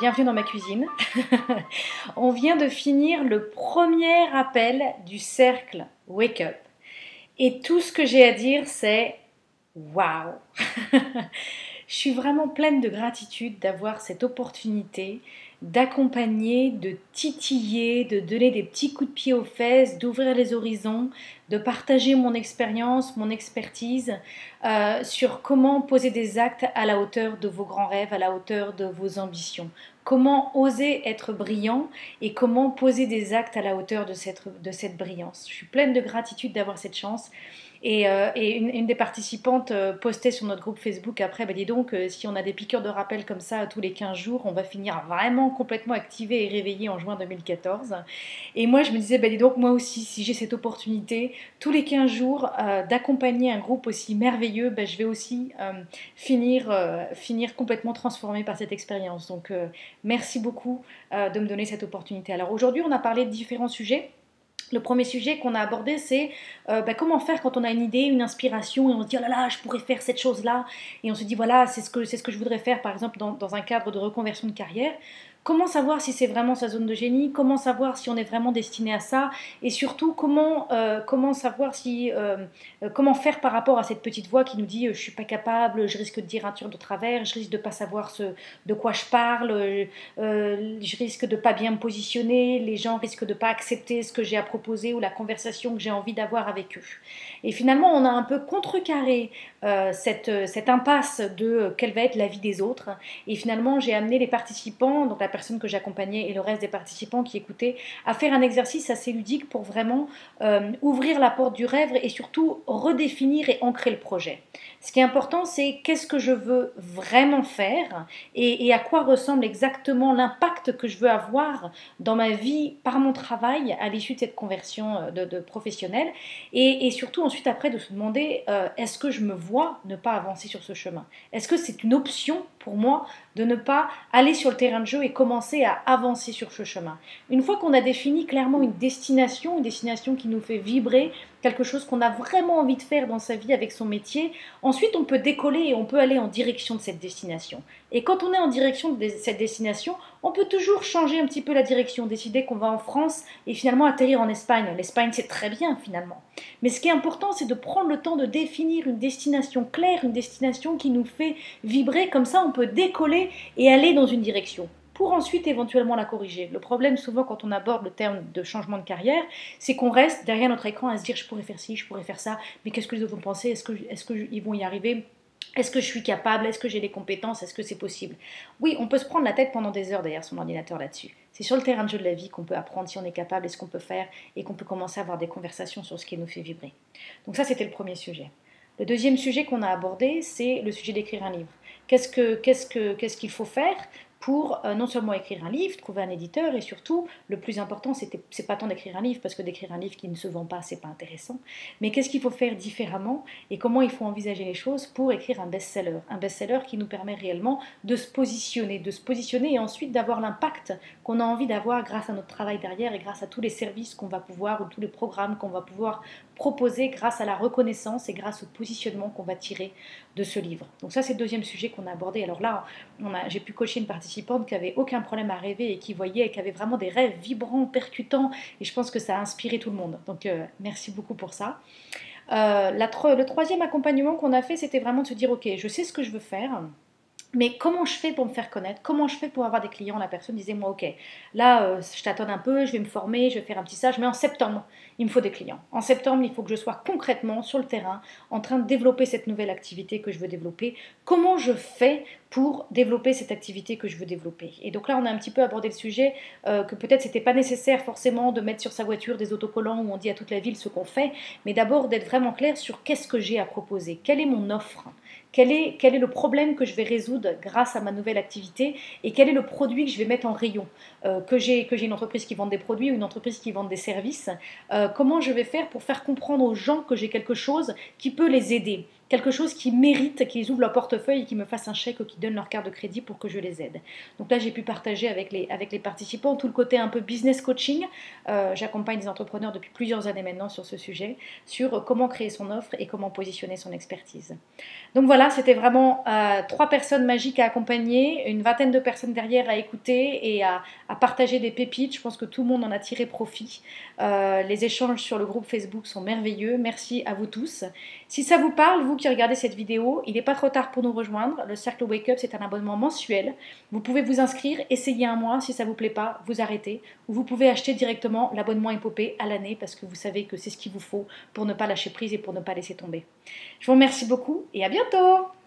Bienvenue dans ma cuisine. On vient de finir le premier appel du cercle Wake Up. Et tout ce que j'ai à dire, c'est waouh! Je suis vraiment pleine de gratitude d'avoir cette opportunité d'accompagner, de titiller, de donner des petits coups de pied aux fesses, d'ouvrir les horizons, de partager mon expérience, mon expertise sur comment poser des actes à la hauteur de vos grands rêves, à la hauteur de vos ambitions. Comment oser être brillant et comment poser des actes à la hauteur de cette brillance. Je suis pleine de gratitude d'avoir cette chance. Et une des participantes postait sur notre groupe Facebook après, bah dis donc, si on a des piqûres de rappel comme ça tous les 15 jours, on va finir vraiment complètement activé et réveillé en juin 2014. Et moi, je me disais, bah dis donc, moi aussi, si j'ai cette opportunité, tous les 15 jours, d'accompagner un groupe aussi merveilleux, bah, je vais aussi finir complètement transformée par cette expérience. Donc, merci beaucoup de me donner cette opportunité. Alors aujourd'hui, on a parlé de différents sujets. Le premier sujet qu'on a abordé, c'est comment faire quand on a une idée, une inspiration, et on se dit oh là là, je pourrais faire cette chose-là, et on se dit voilà, c'est ce que je voudrais faire, par exemple, dans un cadre de reconversion de carrière. Comment savoir si c'est vraiment sa zone de génie? Comment savoir si on est vraiment destiné à ça? Et surtout, comment savoir comment faire par rapport à cette petite voix qui nous dit je suis pas capable, je risque de dire un truc de travers, je risque de pas savoir de quoi je parle, je risque de pas bien me positionner, les gens risquent de pas accepter ce que j'ai à proposer ou la conversation que j'ai envie d'avoir avec eux. Et finalement, on a un peu contrecarré cette impasse de quelle va être la vie des autres. Et finalement, j'ai amené les participants, donc la personne que j'accompagnais et le reste des participants qui écoutaient, à faire un exercice assez ludique pour vraiment ouvrir la porte du rêve et surtout redéfinir et ancrer le projet. Ce qui est important, c'est qu'est-ce que je veux vraiment faire et à quoi ressemble exactement l'impact que je veux avoir dans ma vie par mon travail à l'issue de cette conversion de professionnelle et surtout ensuite après de se demander est-ce que je me vois ne pas avancer sur ce chemin? Est-ce que c'est une option pour moi de ne pas aller sur le terrain de jeu et commencer à avancer sur ce chemin? Une fois qu'on a défini clairement une destination qui nous fait vibrer, quelque chose qu'on a vraiment envie de faire dans sa vie avec son métier, ensuite on peut décoller et on peut aller en direction de cette destination. Et quand on est en direction de cette destination, on peut toujours changer un petit peu la direction, décider qu'on va en France et finalement atterrir en Espagne. L'Espagne, c'est très bien finalement. Mais ce qui est important, c'est de prendre le temps de définir une destination claire, une destination qui nous fait vibrer. Comme ça, on peut décoller et aller dans une direction pour ensuite éventuellement la corriger. Le problème souvent quand on aborde le terme de changement de carrière, c'est qu'on reste derrière notre écran à se dire je pourrais faire ci, je pourrais faire ça, mais qu'est-ce que les autres vont penser? Est-ce qu'ils vont y arriver? Est-ce que je suis capable? Est-ce que j'ai les compétences? Est-ce que c'est possible? Oui, on peut se prendre la tête pendant des heures derrière son ordinateur là-dessus. C'est sur le terrain de jeu de la vie qu'on peut apprendre si on est capable et ce qu'on peut faire et qu'on peut commencer à avoir des conversations sur ce qui nous fait vibrer. Donc ça, c'était le premier sujet. Le deuxième sujet qu'on a abordé, c'est le sujet d'écrire un livre. Qu'est-ce qu'il faut faire pour non seulement écrire un livre, trouver un éditeur, et surtout, le plus important, c'est pas tant d'écrire un livre, parce que d'écrire un livre qui ne se vend pas, c'est pas intéressant, mais qu'est-ce qu'il faut faire différemment, et comment il faut envisager les choses pour écrire un best-seller qui nous permet réellement de se positionner et ensuite d'avoir l'impact qu'on a envie d'avoir grâce à notre travail derrière, et grâce à tous les services qu'on va pouvoir, ou tous les programmes qu'on va pouvoir proposer grâce à la reconnaissance et grâce au positionnement qu'on va tirer de ce livre. Donc ça, c'est le deuxième sujet qu'on a abordé. Alors là, j'ai pu coacher une participante qui avait aucun problème à rêver et qui voyait et qui avait vraiment des rêves vibrants, percutants, et je pense que ça a inspiré tout le monde. Donc merci beaucoup pour ça. Le troisième accompagnement qu'on a fait, c'était vraiment de se dire ok, je sais ce que je veux faire. Mais comment je fais pour me faire connaître? Comment je fais pour avoir des clients? La personne disait, moi, ok, là, je tâtonne un peu, je vais me former, je vais faire un petit stage, mais en septembre, il me faut des clients. En septembre, il faut que je sois concrètement sur le terrain, en train de développer cette nouvelle activité que je veux développer. Comment je fais pour développer cette activité que je veux développer? Et donc là, on a un petit peu abordé le sujet que peut-être c'était pas nécessaire forcément de mettre sur sa voiture des autocollants où on dit à toute la ville ce qu'on fait, mais d'abord d'être vraiment clair sur qu'est-ce que j'ai à proposer, quelle est mon offre, quel est le problème que je vais résoudre grâce à ma nouvelle activité et quel est le produit que je vais mettre en rayon, que j'ai une entreprise qui vend des produits ou une entreprise qui vend des services, comment je vais faire pour faire comprendre aux gens que j'ai quelque chose qui peut les aider. quelque chose qui mérite qu'ils ouvrent leur portefeuille et qu'ils me fassent un chèque ou qu'ils donnent leur carte de crédit pour que je les aide. Donc là, j'ai pu partager avec les participants tout le côté un peu business coaching. J'accompagne des entrepreneurs depuis plusieurs années maintenant sur ce sujet, sur comment créer son offre et comment positionner son expertise. Donc voilà, c'était vraiment 3 personnes magiques à accompagner, une vingtaine de personnes derrière à écouter et à partager des pépites. Je pense que tout le monde en a tiré profit. Les échanges sur le groupe Facebook sont merveilleux. Merci à vous tous. Si ça vous parle, vous qui regardez cette vidéo, il n'est pas trop tard pour nous rejoindre. Le Cercle Wake Up, c'est un abonnement mensuel. Vous pouvez vous inscrire, essayer un mois. Si ça ne vous plaît pas, vous arrêtez. Ou vous pouvez acheter directement l'abonnement Épopée à l'année parce que vous savez que c'est ce qu'il vous faut pour ne pas lâcher prise et pour ne pas laisser tomber. Je vous remercie beaucoup et à bientôt!